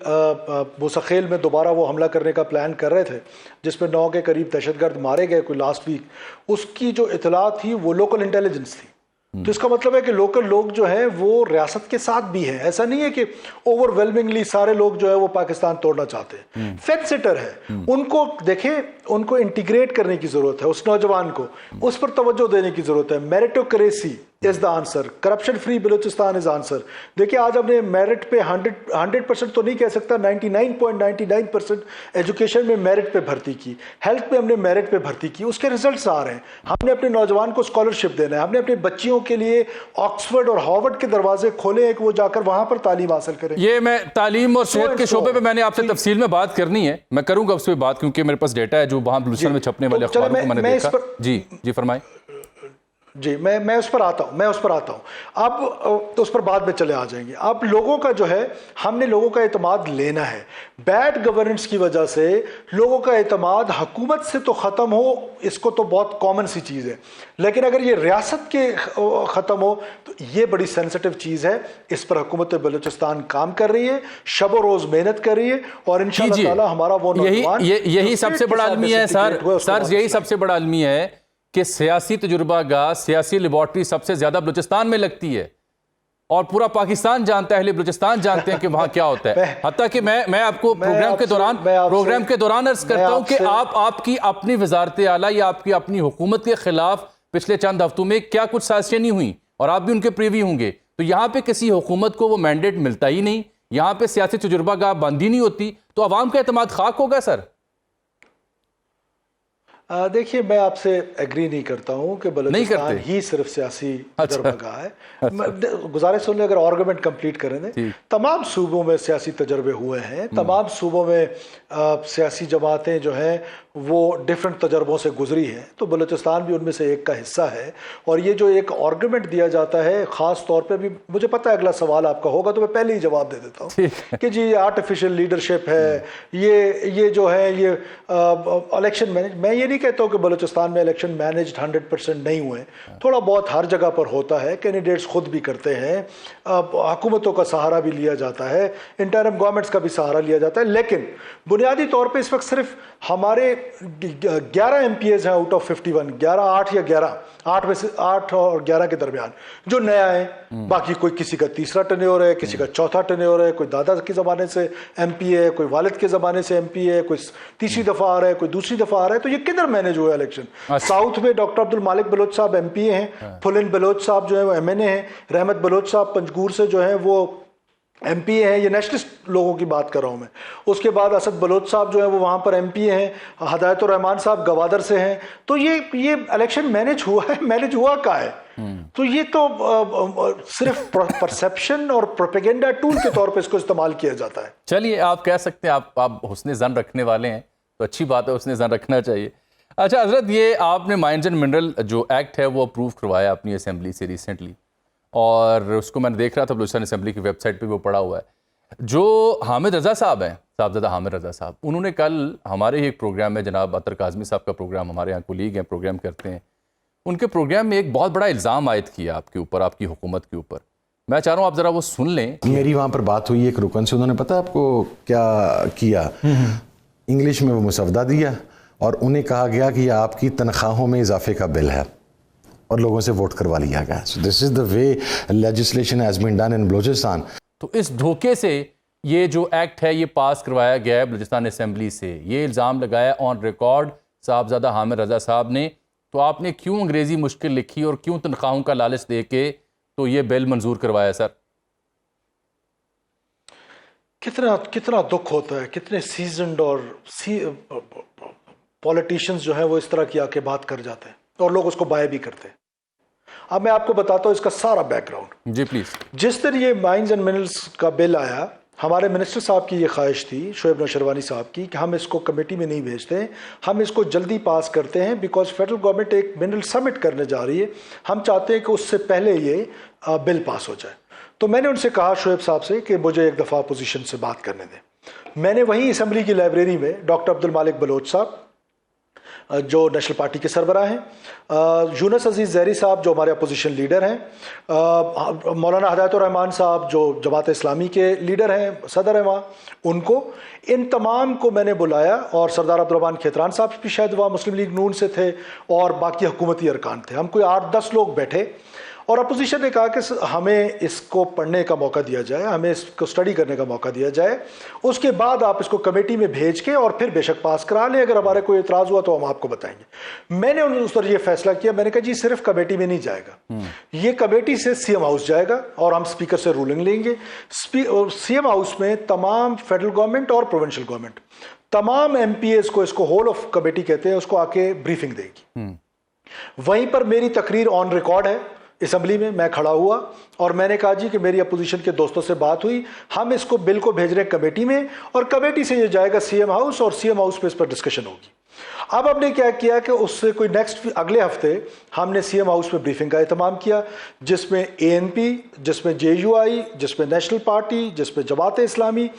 [SPEAKER 2] मुसखेल में दोबारा वो हमला करने का प्लान कर रहे थे, जिसमें 9 के करीब दहशतगर्द मारे गए कोई लास्ट वीक, उसकी जो इतला थी वो लोकल इंटेलिजेंस थी। तो इसका मतलब है कि लोकल लोग जो हैं वो रियासत के साथ भी हैं। ऐसा नहीं है कि ओवरवेलमिंगली सारे लोग जो है वो पाकिस्तान तोड़ना चाहते हैं। फेंस सिटर है, उनको देखें, उनको इंटीग्रेट करने की जरूरत है, उस नौजवान को उस पर तवज्जो देने की जरूरत है। Meritocracy is the answer, corruption free Balochistan is answer. देखिए, आज हमने मेरिट पे 100% तो नहीं कह सकता, 99.99% एजुकेशन में मेरिट पे भर्ती की, हेल्थ पे हमने मेरिट पे भर्ती की, उसके रिजल्ट्स आ रहे हैं। हमने अपने नौजवान को स्कॉलरशिप देना है, हमने अपने बच्चियों के लिए ऑक्सफोर्ड और हार्वर्ड के दरवाजे खोले हैं कि वो जाकर वहां पर तालीम हासिल करें।
[SPEAKER 1] ये मैं तालीम और सेहत के शोबे पे मैंने आपसे तफसील में बात करनी है, मैं करूंगा उस पर बात, क्योंकि मेरे पास डेटा है जो वहां बलूचिस्तान में छपने वाले अखबारों को मैंने देखा। जी फरमाएं।
[SPEAKER 2] जी, मैं उस पर आता हूँ। अब तो उस पर बाद में चले आ जाएंगे। अब लोगों का जो है, हमने लोगों का एतमाद लेना है। बैड गवर्नेंस की वजह से लोगों का एतमाद हुकूमत से तो ख़त्म हो, इसको तो बहुत कॉमन सी चीज़ है, लेकिन अगर ये रियासत के ख़त्म हो तो ये बड़ी सेंसिटिव चीज़ है। इस पर हुकूमत बलूचिस्तान काम कर रही है, शब रोज़ मेहनत कर रही है, और इंशाअल्लाह ताला हमारा वो नौजवान,
[SPEAKER 1] यही सबसे बड़ा अलमिया है सर, यही सबसे बड़ा अलमिया है कि सियासी तजुर्बागाह, सियासी लेबॉर्ट्री सबसे ज्यादा बलूचिस्तान में लगती है, और पूरा पाकिस्तान जानता है, बलूचिस्तान जानते हैं कि वहां क्या होता है। हत्ता कि मैं आपको प्रोग्राम के दौरान अर्ज करता हूं कि आपकी अपनी वजारत आला या आपकी अपनी हुकूमत के खिलाफ पिछले चंद हफ्तों में क्या कुछ साजिशें नहीं हुई, और आप भी उनके प्रीवी होंगे। तो यहाँ पे किसी हुकूमत को वो मैंडेट मिलता ही नहीं, यहाँ पे सियासी तजुर्बागाह बंद ही नहीं होती, तो अवाम का एतमाद खाक होगा सर।
[SPEAKER 2] देखिए, मैं आपसे एग्री नहीं करता हूँ कि बलूचिस्तान ही सिर्फ सियासी तजर्बागाह है। गुजारिश सुन ले, अगर आर्गुमेंट कंप्लीट करें दें। तमाम सूबों में सियासी तजर्बे हुए हैं, तमाम सूबों में सियासी जमातें जो हैं वो डिफरेंट तजर्बों से गुजरी हैं, तो बलूचिस्तान भी उनमें से एक का हिस्सा है। और ये जो एक आर्गुमेंट दिया जाता है, ख़ास तौर पे भी मुझे पता है अगला सवाल आपका होगा, तो मैं पहले ही जवाब दे देता हूँ कि जी आर्टिफिशियल लीडरशिप है, ये जो है ये इलेक्शन मैनेज। मैं ये नहीं कहता हूँ कि बलूचिस्तान में इलेक्शन मैनेज्ड 100% नहीं हुए, थोड़ा बहुत हर जगह पर होता है, कैंडिडेट्स खुद भी करते हैं, हुकूमतों का सहारा भी लिया जाता है, इंटरिम गवर्नमेंट्स का भी सहारा लिया जाता है। लेकिन बुनियादी तौर पर इस वक्त सिर्फ हमारे 11 MPs हैं आउट ऑफ 51, 8 या 11, 8 में से 8 और 11 के दरमियान जो नया है। बाकी कोई किसी का तीसरा टेन्योर है, किसी का चौथा टेन्योर है, कोई दादा के ज़माने से MP है, कोई वालिद के ज़माने से MP है, कोई तीसरी दफ़ा आ रहा है, कोई दूसरी दफ़ा आ रहा है। तो ये किधर मैनेज हुआ इलेक्शन? साउथ में डॉक्टर अब्दुल मालिक बलोच साहब MP हैं, फुलिन बलोच साहब जो है वो MNA हैं, रहमत बलोच साहब पंजगूर से जो है वो MP हैं। ये नेशनलिस्ट लोगों की बात कर रहा हूँ मैं। उसके बाद असद बलोच साहब जो है वो वहाँ पर MP हैं, हदायतुर रहमान साहब गवादर से हैं। तो ये इलेक्शन मैनेज हुआ है, मैनेज हुआ का है? तो ये तो सिर्फ परसेप्शन और प्रोपेगेंडा टूल के तौर पे इसको इस्तेमाल किया जाता है।
[SPEAKER 1] चलिए, आप कह सकते हैं आप हुस्न ज़न रखने वाले हैं, तो अच्छी बात है, हुस्न ज़न रखना चाहिए। अच्छा हजरत, ये आपने माइंस एंड मिनरल जो एक्ट है वो अप्रूव करवाया अपनी असेंबली से रिसेंटली, और उसको मैंने देख रहा था बलूचिस्तान असेंबली की वेबसाइट पे वो पड़ा हुआ है। जो हामिद रज़ा साहब हैं, साहबजादा हामिद रज़ा साहब, उन्होंने कल हमारे ही एक प्रोग्राम में, जनाब अतर काज़मी साहब का प्रोग्राम, हमारे यहाँ कोलीग हैं, प्रोग्राम करते हैं, उनके प्रोग्राम में एक बहुत बड़ा इल्ज़ाम आयद किया आपके ऊपर, आपकी हुकूमत के ऊपर, मैं चाह रहा हूँ आप ज़रा वो सुन लें।
[SPEAKER 3] मेरी वहाँ पर बात हुई एक रुकन से, उन्होंने पता आपको क्या किया, इंग्लिश में वो मुसवदा दिया और उन्हें कहा गया कि यह आपकी तनख्वाहों में इजाफे का बिल है और लोगों से वोट करवा लिया गया। So this is the way legislation has been done in Balochistan.
[SPEAKER 1] तो इस धोखे से ये जो एक्ट है ये पास करवाया गया है बलूचिस्तान असेंबली से, ये इल्ज़ाम लगाया ऑन रिकॉर्ड साहबजादा हामिद रजा साहब ने। तो आपने क्यों अंग्रेज़ी मुश्किल लिखी और क्यों तनख्वाहों का लालच दे के तो ये बिल मंजूर करवाया सर?
[SPEAKER 2] कितना कितना दुख होता है, कितने सीजनड और पॉलिटिशियंस जो हैं वो इस तरह की आके बात कर जाते हैं और लोग उसको बाय भी करते हैं। अब मैं आपको बताता हूँ इसका सारा बैकग्राउंड।
[SPEAKER 1] Ji please.
[SPEAKER 2] जिस दिन ये माइंस एंड मिनरल्स का बिल आया, हमारे मिनिस्टर साहब की ये ख्वाहिश थी, शोएब नौशरवानी साहब की, कि हम इसको कमेटी में नहीं भेजते, हम इसको जल्दी पास करते हैं बिकॉज फेडरल गवर्नमेंट एक मिनरल समिट करने जा रही है, हम चाहते हैं कि उससे पहले ये बिल पास हो जाए। तो मैंने उनसे कहा शोएब साहब से कि मुझे एक दफ़ा अपोजिशन से बात करने दें। मैंने वहीं असम्बली की लाइब्रेरी में डॉक्टर अब्दुल मालिक बलोच साहब जो नेशनल पार्टी के सरबराह हैं, यूनुस अजीज़ ज़हरी साहब जो हमारे अपोजिशन लीडर हैं, मौलाना हिदायतुर रहमान साहब जो जमात इस्लामी के लीडर हैं, सदर हैं वहाँ, उनको, इन तमाम को मैंने बुलाया और सरदार अब्दुर्रहमान खेतरान साहब भी शायद वहाँ मुस्लिम लीग नून से थे और बाकी हुकूमती अरकान थे। हम कोई 8-10 लोग बैठे और अपोजिशन ने कहा कि हमें इसको पढ़ने का मौका दिया जाए, हमें इसको स्टडी करने का मौका दिया जाए, उसके बाद आप इसको कमेटी में भेज के और फिर बेशक पास करा लें, अगर हमारे कोई एतराज़ हुआ तो हम आपको बताएंगे। मैंने उस पर यह फैसला किया, मैंने कहा जी सिर्फ कमेटी में नहीं जाएगा, ये कमेटी से सीएम हाउस जाएगा और हम स्पीकर से रूलिंग लेंगे। सीएम हाउस में तमाम फेडरल गवर्नमेंट और प्रोविंशियल गवर्नमेंट, तमाम MPAs को, इसको होल ऑफ कमेटी कहते हैं, उसको आके ब्रीफिंग देगी। वहीं पर मेरी तकरीर ऑन रिकॉर्ड है असम्बली में, मैं खड़ा हुआ और मैंने कहा जी कि मेरी अपोजिशन के दोस्तों से बात हुई, हम इसको बिल को भेज रहे हैं कमेटी में और कमेटी से ये जाएगा सीएम हाउस और सीएम हाउस पे इस पर डिस्कशन होगी। अब हमने क्या किया कि उससे कोई अगले हफ्ते हमने सीएम हाउस में ब्रीफिंग का एहतमाम किया, जिसमें ANP, जिसमें JUI, जिसमें नेशनल पार्टी, जिसमें जमात इस्लामी,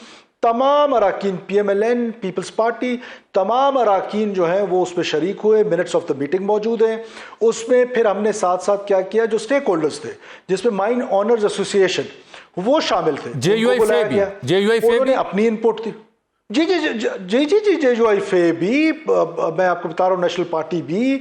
[SPEAKER 2] तमाम अराकीन, PMLN, पीपल्स पार्टी, तमाम अराकीन जो हैं वो उसमें शरीक हुए। मिनट्स ऑफ द मीटिंग मौजूद हैं उसमें। फिर हमने साथ साथ क्या किया, जो स्टेक होल्डर्स थे जिसमें माइन ऑनर्स एसोसिएशन वो शामिल थे, उन्होंने अपनी इनपुट दी। जी जी जी जी जी जी JUI फे भी, मैं आपको बता रहा हूँ नेशनल पार्टी भी,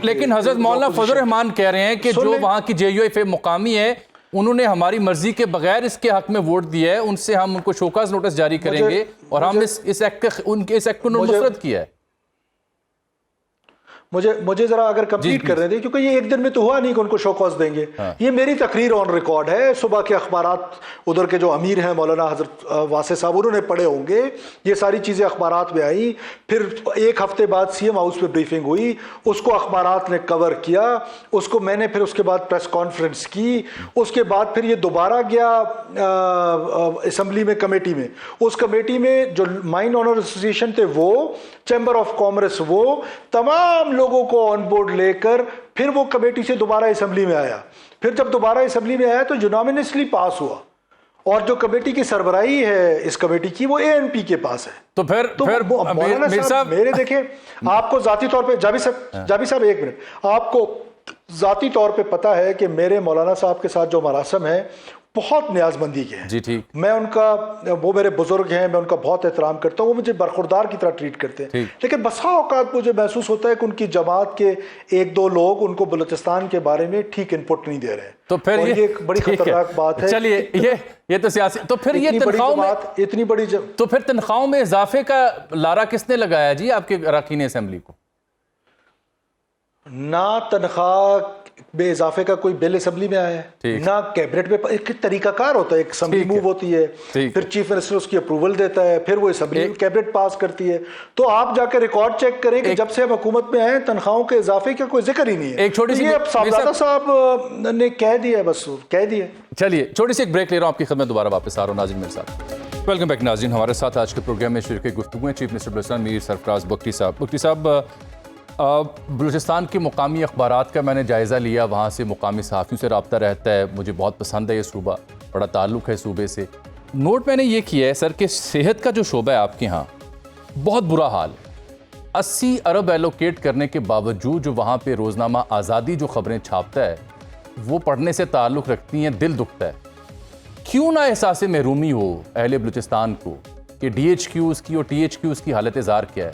[SPEAKER 1] लेकिन हजरत मौलाना फजल रहमान कह रहे हैं कि जो वहाँ की JUI फे मुकामी है उन्होंने हमारी मर्जी के बगैर इसके हक में वोट दिया है, उनसे हम उनको शोकाज नोटिस जारी करेंगे और हम इस एक्ट को नुसरत किया है।
[SPEAKER 2] मुझे जरा अगर कंप्लीट करने दें, क्योंकि ये एक दिन में तो हुआ नहीं कि उनको शोकॉज देंगे। ये मेरी तकरीर ऑन रिकॉर्ड है, सुबह के अखबारात उधर के जो अमीर हैं मौलाना हजरत वासे साहब, उन्होंने पढ़े होंगे, ये सारी चीज़ें अखबारात में आई। फिर एक हफ्ते बाद सीएम हाउस पे ब्रीफिंग हुई, उसको अखबारात ने कवर किया, उसको मैंने फिर उसके बाद प्रेस कॉन्फ्रेंस की, उसके बाद फिर ये दोबारा गया असम्बली में कमेटी में। उस कमेटी में जो माइन ऑनर एसोसिएशन थे वो, चैम्बर ऑफ कॉमर्स वो, तमाम लोगों को ऑन बोर्ड लेकर फिर वो कमेटी से दोबारा असेंबली में आया। फिर जब दोबारा असेंबली में आया तो यूनानिमसली पास हुआ और जो कमेटी की सरबराही है इस कमेटी की वो ANP के पास है।
[SPEAKER 1] तो फिर
[SPEAKER 2] मौलाना साहब मेरे देखें, आपको जाती तौर पे जाबी साहब एक मिनट, आपको जाती तौर पे पता है कि मेरे मौलाना साहब के साथ जो मरासम है बहुत न्याजमंदी के हैं। जी ठीक। मैं उनका, वो मेरे बुजुर्ग हैं, मैं उनका बहुत एहतराम करता हूँ, वो मुझे बरखुरदार की तरह ट्रीट करते हैं। लेकिन बसा औकात मुझे महसूस होता है कि उनकी जमात के 1-2 लोग उनको बलूचिस्तान के बारे में ठीक इनपुट नहीं दे रहे हैं। तो फिर ये एक बड़ी खतरनाक बात है।
[SPEAKER 1] चलिए ये तो सियासी, तो फिर ये तनख्वाहों में
[SPEAKER 2] इतनी बड़ी
[SPEAKER 1] तो फिर तनख्वाहों में इजाफे का लारा किसने लगाया जी आपके अरकान असेंबली को?
[SPEAKER 2] ना तनख्वाह में इजाफे का कोई बिल असेंबली में आया है, ना कैबिनेट में। एक तरीकाकार होता है, एक असेंबली मूव होती है, फिर चीफ मिनिस्टर उसकी अप्रूवल देता है, फिर वो असेंबली कैबिनेट पास करती है। तो आप जाकर रिकॉर्ड चेक करें कि जब से हम हुकूमत में आए तनख्वाहों के इजाफे का कोई जिक्र ही नहीं है।
[SPEAKER 1] एक छोटी सी
[SPEAKER 2] साहबजादा साहब ने कह दिया, बस कह दिया।
[SPEAKER 1] चलिए छोटी सी एक ब्रेक ले रहा हूँ, आपकी खिदमत दोबारा वापस आ रहा हूँ नाज़रीन मेरे साथ। वेलकम बैक नाज़रीन, हमारे साथ आज के प्रोग्राम में शरीक गुफ्तगू हैं चीफ मिनिस्टर बलूचिस्तान मीर सरफराज बुगटी साहब। बुगटी साहब, बलूचिस्तान के मुकामी अखबारात का मैंने जायज़ा लिया, वहाँ से मुकामी सहाफ़ियों से रब्ता रहता है, मुझे बहुत पसंद है ये सूबा, बड़ा ताल्लुक़ है सूबे से। नोट मैंने ये किया है सर कि सेहत का जो शोबा है आपके यहाँ बहुत बुरा हाल, 80 अरब एलोकेट करने के बावजूद जो वहाँ पे रोज़नामा आज़ादी जो ख़बरें छापता है वो पढ़ने से ताल्लुक़ रखती हैं, दिल दुखता है। क्यों ना एहसास महरूमी हो अहले बलूचिस्तान को कि DHQs की और THQs की हालत ज़ार क्या है?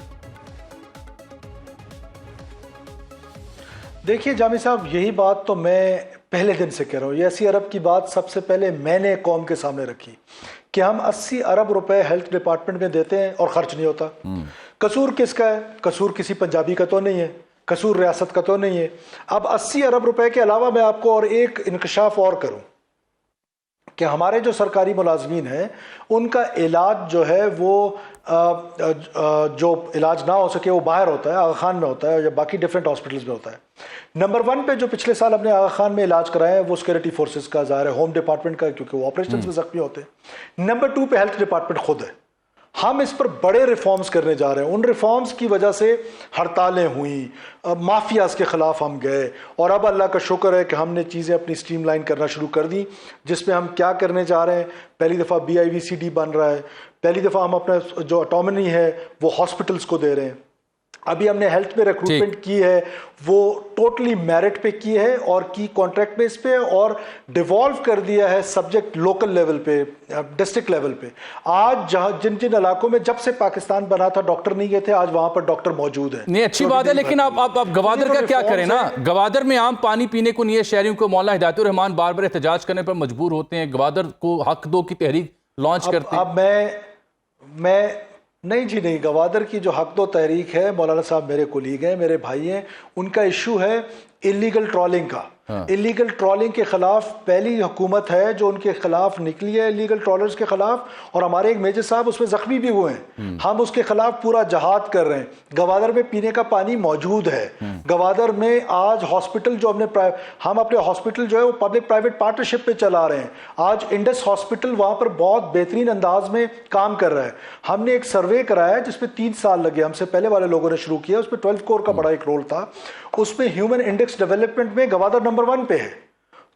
[SPEAKER 2] देखिए जामी साहब, यही बात तो मैं पहले दिन से कह रहा हूँ। ये 80 अरब की बात सबसे पहले मैंने कौम के सामने रखी कि हम 80 अरब रुपए हेल्थ डिपार्टमेंट में देते हैं और खर्च नहीं होता। कसूर किसका है? कसूर किसी पंजाबी का तो नहीं है, कसूर रियासत का तो नहीं है। अब 80 अरब रुपए के अलावा मैं आपको और एक इंकशाफ और करूँ कि हमारे जो सरकारी मुलाजमीन हैं उनका इलाज जो है वो जो इलाज ना हो सके वो बाहर होता है, आगा खान में होता है या बाकी डिफरेंट हॉस्पिटल्स में होता है। नंबर 1 पे जो पिछले साल हमने आगा खान में इलाज कराया है वो सिक्योरिटी फोर्सेस का, ज़ाहिर है होम डिपार्टमेंट का, क्योंकि वो ऑपरेशंस में जख्मी होते हैं। नंबर 2 पे हेल्थ डिपार्टमेंट खुद है। हम इस पर बड़े रिफॉर्म्स करने जा रहे हैं। उन रिफॉर्म्स की वजह से हड़तालें हुई, माफियाज के खिलाफ हम गए, और अब अल्लाह का शुक्र है कि हमने चीज़ें अपनी स्ट्रीमलाइन करना शुरू कर दी, जिसमें हम क्या करने जा रहे हैं। पहली दफ़ा BIVCD बन रहा है, पहली दफ़ा हम अपना जो ऑटोनॉमी है वो हॉस्पिटल्स को दे रहे हैं। अभी हमने हेल्थ में रिक्रूटमेंट की है, वो टोटली मेरिट पे की है और की कॉन्ट्रैक्ट बेस पे, और डिवॉल्व कर दिया है सब्जेक्ट लोकल लेवल पे, डिस्ट्रिक्ट लेवल पे। आज जहां जिन जिन इलाकों में जब से पाकिस्तान बना था डॉक्टर नहीं गए थे, आज वहां पर डॉक्टर मौजूद है।
[SPEAKER 1] नहीं, अच्छी बात है, लेकिन आप गवादर का क्या करें ना? गवादर में आम पानी पीने को नहीं है। शहरियों को मौलाना हिदायतुर रहमान बार बार एहतजाज करने पर मजबूर होते हैं, गवादर को हक दो की तहरीक लॉन्च करते हैं।
[SPEAKER 2] अब मैं नहीं जी नहीं, गवादर की जो हक दो तहरीक है, मौलाना साहब मेरे कोलीग हैं, मेरे भाई हैं, उनका इशू है इलीगल ट्रॉलिंग का। इलीगल ट्रॉलिंग के खिलाफ पहली हुकूमत है जो उनके खिलाफ निकली है, इलीगल ट्रॉलर्स के खिलाफ, और हमारे एक मेजर साहब उसमें जख्मी भी हुए हैं। हम उसके खिलाफ पूरा जहाद कर रहे हैं। गवादर में पीने का पानी मौजूद है। गवादर में आज हॉस्पिटल जो हम अपने हॉस्पिटल जो है वो पब्लिक प्राइवेट पार्टनरशिप पे चला रहे हैं। आज इंडस हॉस्पिटल वहां पर बहुत बेहतरीन अंदाज में काम कर रहा है। हमने एक सर्वे कराया जिसमें 3 साल लगे, हमसे पहले वाले लोगों ने शुरू किया। उसमें 12 कोर का बड़ा एक रोल था। उसमें ह्यूमन इंडेक्स डेवलपमेंट में गवादर नंबर 1 पे है।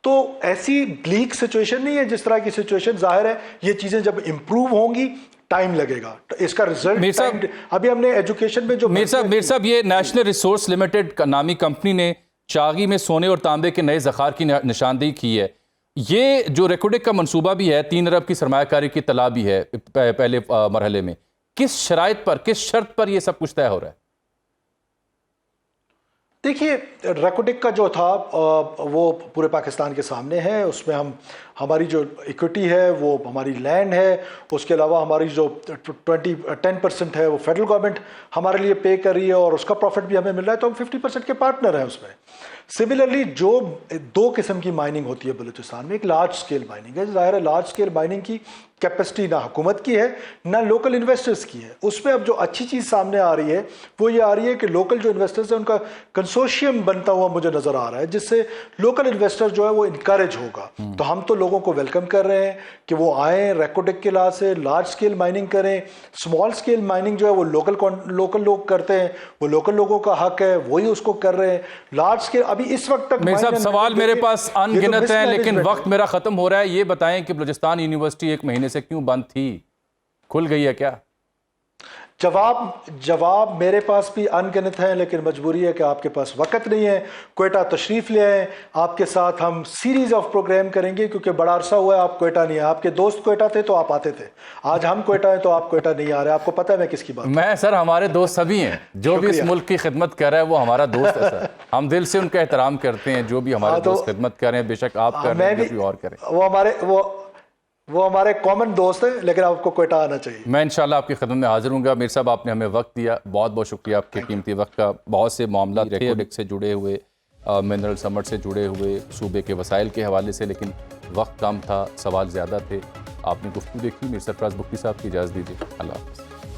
[SPEAKER 2] तो ऐसी ब्लीक सिचुएशन नहीं है जिस तरह की सिचुएशन। जाहिर है ये चीजें जब इंप्रूव होंगी टाइम लगेगा, तो इसका रिजल्ट अभी हमने एजुकेशन में जो
[SPEAKER 1] मीर साहब ये नेशनल रिसोर्स लिमिटेड नामी कंपनी ने चागी में सोने और तांबे के नए ज़खार की निशानदेही की है। ये जो रेकोडेक का मंसूबा भी है, 3 अरब की सरमायाकारी की तला भी है पहले मरहले में। किस शराइत पर, किस शर्त पर यह सब कुछ तय हो रहा है?
[SPEAKER 2] देखिए, रेकोडेक का जो था वो पूरे पाकिस्तान के सामने है। उसमें हमारी जो इक्विटी है वो हमारी लैंड है, उसके अलावा हमारी जो 10% है वो फेडरल गवर्नमेंट हमारे लिए पे कर रही है और उसका प्रॉफिट भी हमें मिल रहा है, तो हम 50% के पार्टनर हैं उसमें। सिमिलरली जो 2 किस्म की माइनिंग होती है बलूचिस्तान में, एक लार्ज स्केल माइनिंग है। जाहिर है लार्ज स्केल माइनिंग की कैपेसिटी ना हुकूमत की है ना लोकल इन्वेस्टर्स की है। उसमें अब जो अच्छी चीज़ सामने आ रही है वो ये आ रही है कि लोकल जो इन्वेस्टर्स हैं उनका कंसोर्शियम बनता हुआ मुझे नज़र आ रहा है, जिससे लोकल इन्वेस्टर जो है वो इनकरेज होगा। तो हम तो लोगों को वेलकम कर रहे हैं कि वो आएँ, रेकोडेक के लाभ से लार्ज स्केल माइनिंग करें। स्मॉल स्केल माइनिंग जो है वो लोकल लोग करते हैं, वो लोकल लोगों का हक है, वही उसको कर रहे हैं। लार्ज स्केल अभी इस वक्त तक
[SPEAKER 1] सवाल मेरे पास अनगिनत हैं, लेकिन वक्त मेरा खत्म हो रहा है। ये बताएं कि बलूचिस्तान यूनिवर्सिटी 1 महीने से क्यों बंद थी? खुल गई है क्या?
[SPEAKER 2] जवाब मेरे पास भी अनगिनत है, लेकिन मजबूरी है कि आपके पास वक्त नहीं है। क्वेटा तशरीफ ले आए, आपके साथ हम सीरीज ऑफ प्रोग्राम करेंगे, क्योंकि बड़ा अरसा हुआ है आप क्वेटा नहीं है। आपके दोस्त क्वेटा थे तो आप आते थे, आज हम क्वेटा हैं तो आप क्वेटा नहीं आ रहे। आपको पता है मैं किसकी बात?
[SPEAKER 1] मैं सर, हमारे दोस्त सभी हैं। जो भी इस मुल्क की खिदमत कर रहा है वो हमारा दोस्त है सर। हम दिल से उनका एहतराम करते हैं, जो भी हमारे दोस्त खिदमत कर रहे हैं। बेशक आप कर रहे हैं, और करें।
[SPEAKER 2] वो हमारे कॉमन दोस्त है, लेकिन आपको क्वेटा आना चाहिए।
[SPEAKER 1] मैं इंशाल्लाह आपकी खिदमत में हाजिर हूँगा। मीर साहब, आपने हमें वक्त दिया, बहुत बहुत शुक्रिया आपके कीमती वक्त का। बहुत से मामला रेकोडेक से जुड़े हुए, मिनरल समट से जुड़े हुए, सूबे के वसाइल के हवाले से, लेकिन वक्त कम था, सवाल ज़्यादा थे। आपने गुफ्तगू देखी। मीर सरफराज बुक्की साहब की इजाज़त दीजिए। अल्लाह हाफ़िज़।